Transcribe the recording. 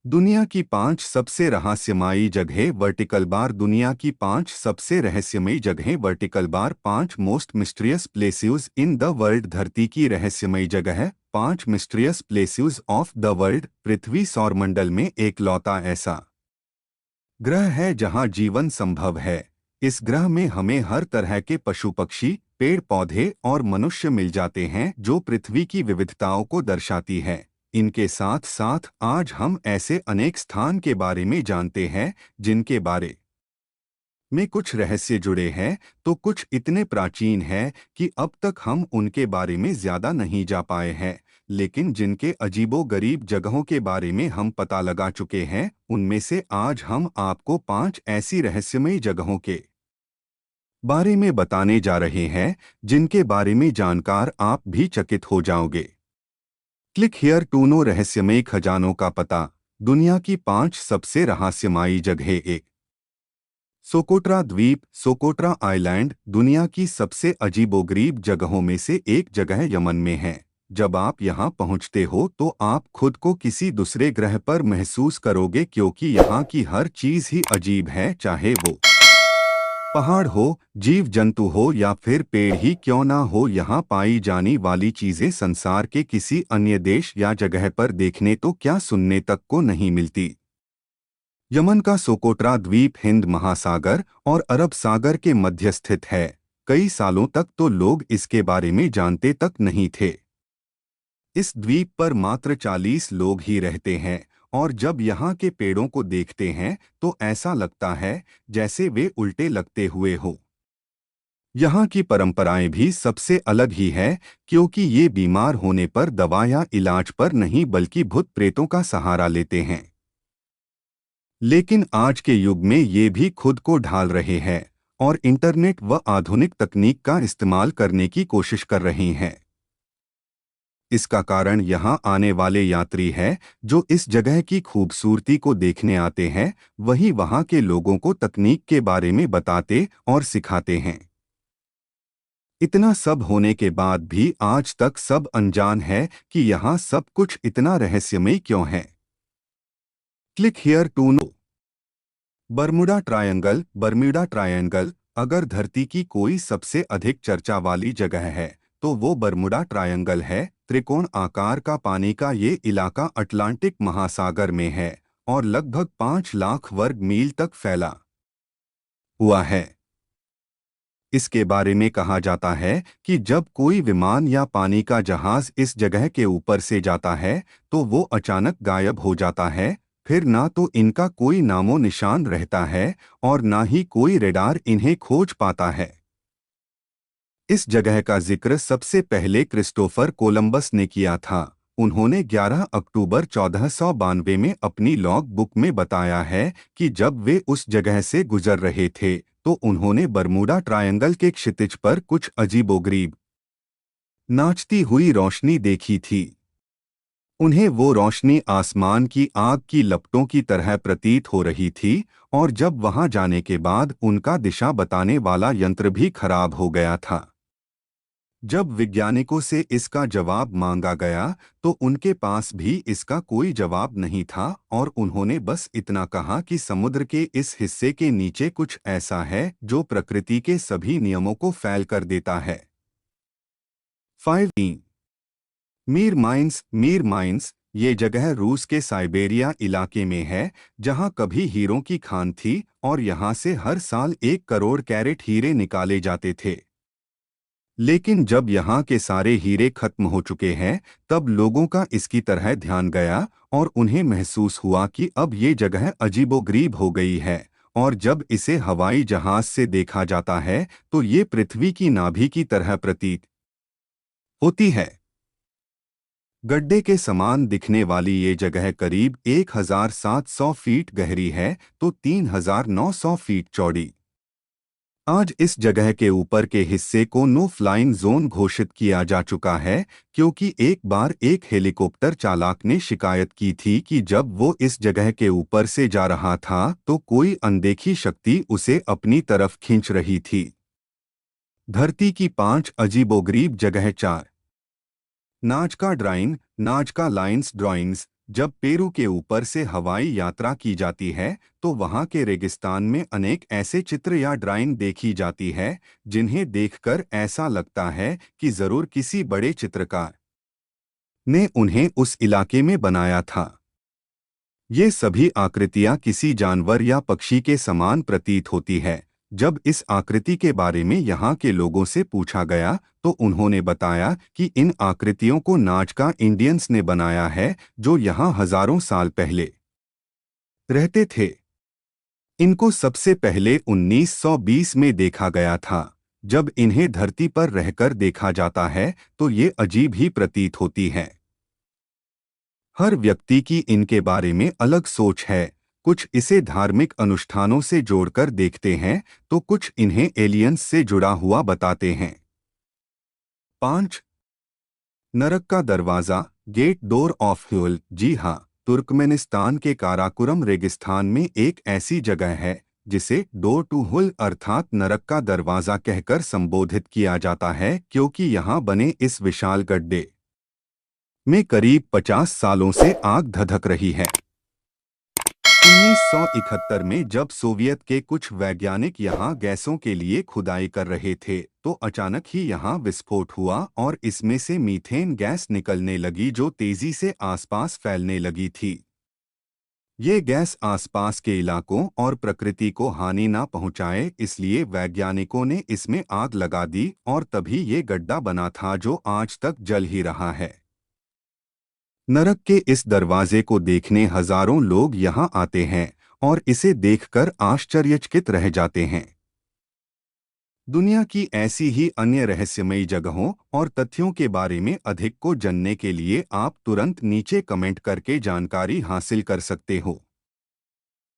दुनिया की 5 सबसे रहस्यमयी जगहें वर्टिकल बार। दुनिया की 5 सबसे रहस्यमयी जगहें vertical bar. 5 most mysterious places in the world. धरती की रहस्यमयी जगह है। 5 mysterious places of the world. पृथ्वी सौरमंडल में एकलौता ऐसा ग्रह है जहां जीवन संभव है। इस ग्रह में हमें हर तरह के पशु पक्षी, पेड़ पौधे और मनुष्य मिल जाते हैं जो पृथ्वी की विविधताओं को दर्शाती है। इनके साथ साथ आज हम ऐसे अनेक स्थान के बारे में जानते हैं जिनके बारे में कुछ रहस्य जुड़े हैं तो कुछ इतने प्राचीन हैं कि अब तक हम उनके बारे में ज्यादा नहीं जा पाए हैं, लेकिन जिनके अजीबो-गरीब जगहों के बारे में हम पता लगा चुके हैं। उनमें से आज हम आपको 5 ऐसी रहस्यमयी जगहों के बारे में बताने जा रहे हैं जिनके बारे में जानकर आप भी चकित हो जाओगे। क्लिक हियर टू नो रहस्यमयी खजानों का पता। दुनिया की 5 सबसे रहस्यमयी जगहें। एक, सोकोट्रा द्वीप। सोकोट्रा आइलैंड दुनिया की सबसे अजीबोगरीब जगहों में से एक जगह यमन में है। जब आप यहां पहुंचते हो तो आप खुद को किसी दूसरे ग्रह पर महसूस करोगे, क्योंकि यहां की हर चीज ही अजीब है, चाहे वो पहाड़ हो, जीव जंतु हो या फिर पेड़ ही क्यों ना हो। यहाँ पाई जाने वाली चीजें संसार के किसी अन्य देश या जगह पर देखने तो क्या सुनने तक को नहीं मिलती। यमन का सोकोट्रा द्वीप हिंद महासागर और अरब सागर के मध्य स्थित है। कई सालों तक तो लोग इसके बारे में जानते तक नहीं थे। इस द्वीप पर मात्र 40 लोग ही रहते हैं और जब यहाँ के पेड़ों को देखते हैं तो ऐसा लगता है जैसे वे उल्टे लगते हुए हो। यहाँ की परंपराएं भी सबसे अलग ही है, क्योंकि ये बीमार होने पर दवा या इलाज पर नहीं बल्कि भूत प्रेतों का सहारा लेते हैं। लेकिन आज के युग में ये भी खुद को ढाल रहे हैं और इंटरनेट व आधुनिक तकनीक का इस्तेमाल करने की कोशिश कर रहे हैं। इसका कारण यहाँ आने वाले यात्री हैं जो इस जगह की खूबसूरती को देखने आते हैं, वही वहाँ के लोगों को तकनीक के बारे में बताते और सिखाते हैं। इतना सब होने के बाद भी आज तक सब अनजान है कि यहाँ सब कुछ इतना रहस्यमय क्यों है। Click here to know. Bermuda Triangle. Bermuda Triangle अगर धरती की कोई सबसे अधिक चर्चा वाली जगह है तो वो बर्मुडा ट्रायंगल है। त्रिकोण आकार का पानी का ये इलाका अटलांटिक महासागर में है और लगभग 5 लाख वर्ग मील तक फैला हुआ है। इसके बारे में कहा जाता है कि जब कोई विमान या पानी का जहाज इस जगह के ऊपर से जाता है तो वो अचानक गायब हो जाता है। फिर ना तो इनका कोई नामो निशान रहता है और ना ही कोई रेडार इन्हें खोज पाता है। इस जगह का जिक्र सबसे पहले क्रिस्टोफर कोलंबस ने किया था। उन्होंने 11 अक्टूबर 1492 में अपनी लॉग बुक में बताया है कि जब वे उस जगह से गुजर रहे थे तो उन्होंने बर्मुडा ट्रायंगल के क्षितिज पर कुछ अजीबोगरीब नाचती हुई रोशनी देखी थी। उन्हें वो रोशनी आसमान की आग की लपटों की तरह प्रतीत हो रही थी और जब वहां जाने के बाद उनका दिशा बताने वाला यंत्र भी खराब हो गया था। जब वैज्ञानिकों से इसका जवाब मांगा गया तो उनके पास भी इसका कोई जवाब नहीं था और उन्होंने बस इतना कहा कि समुद्र के इस हिस्से के नीचे कुछ ऐसा है जो प्रकृति के सभी नियमों को फैल कर देता है। 5 मीर माइंस ये जगह रूस के साइबेरिया इलाके में है जहां कभी हीरों की खान थी और यहां से हर साल 1 करोड़ कैरेट हीरे निकाले जाते थे। लेकिन जब यहाँ के सारे हीरे खत्म हो चुके हैं तब लोगों का इसकी तरह ध्यान गया और उन्हें महसूस हुआ कि अब ये जगह अजीबोगरीब हो गई है और जब इसे हवाई जहाज से देखा जाता है तो ये पृथ्वी की नाभि की तरह प्रतीत होती है। गड्ढे के समान दिखने वाली ये जगह करीब 1700 फीट गहरी है तो 3900 फीट चौड़ी। आज इस जगह के ऊपर के हिस्से को नो फ्लाइंग जोन घोषित किया जा चुका है, क्योंकि एक बार एक हेलीकॉप्टर चालक ने शिकायत की थी कि जब वो इस जगह के ऊपर से जा रहा था तो कोई अनदेखी शक्ति उसे अपनी तरफ खींच रही थी। धरती की 5 अजीबोगरीब जगह। 4 नाजका ड्राइंग। नाजका लाइन्स ड्राइंग्स जब पेरू के ऊपर से हवाई यात्रा की जाती है तो वहां के रेगिस्तान में अनेक ऐसे चित्र या ड्राइंग देखी जाती है जिन्हें देखकर ऐसा लगता है कि जरूर किसी बड़े चित्रकार ने उन्हें उस इलाके में बनाया था। ये सभी आकृतियां किसी जानवर या पक्षी के समान प्रतीत होती है। जब इस आकृति के बारे में यहाँ के लोगों से पूछा गया तो उन्होंने बताया कि इन आकृतियों को नाजका इंडियंस ने बनाया है जो यहाँ हजारों साल पहले रहते थे। इनको सबसे पहले 1920 में देखा गया था। जब इन्हें धरती पर रहकर देखा जाता है तो ये अजीब ही प्रतीत होती है। हर व्यक्ति की इनके बारे में अलग सोच है। कुछ इसे धार्मिक अनुष्ठानों से जोड़कर देखते हैं तो कुछ इन्हें एलियंस से जुड़ा हुआ बताते हैं। 5. नरक का दरवाज़ा, गेट डोर ऑफ ह्यूल। जी हाँ, तुर्कमेनिस्तान के काराकोरम रेगिस्तान में एक ऐसी जगह है जिसे डोर टू हुल अर्थात नरक का दरवाज़ा कहकर संबोधित किया जाता है क्योंकि यहाँ बने इस विशाल गड्ढे में करीब 50 सालों से आग धधक रही है। 1971 में जब सोवियत के कुछ वैज्ञानिक यहाँ गैसों के लिए खुदाई कर रहे थे तो अचानक ही यहाँ विस्फोट हुआ और इसमें से मीथेन गैस निकलने लगी जो तेजी से आसपास फैलने लगी थी। ये गैस आसपास के इलाकों और प्रकृति को हानि ना पहुंचाए इसलिए वैज्ञानिकों ने इसमें आग लगा दी और तभी ये गड्ढा बना था जो आज तक जल ही रहा है। नरक के इस दरवाजे को देखने हजारों लोग यहाँ आते हैं और इसे देखकर आश्चर्यचकित रह जाते हैं। दुनिया की ऐसी ही अन्य रहस्यमयी जगहों और तथ्यों के बारे में अधिक को जानने के लिए आप तुरंत नीचे कमेंट करके जानकारी हासिल कर सकते हो।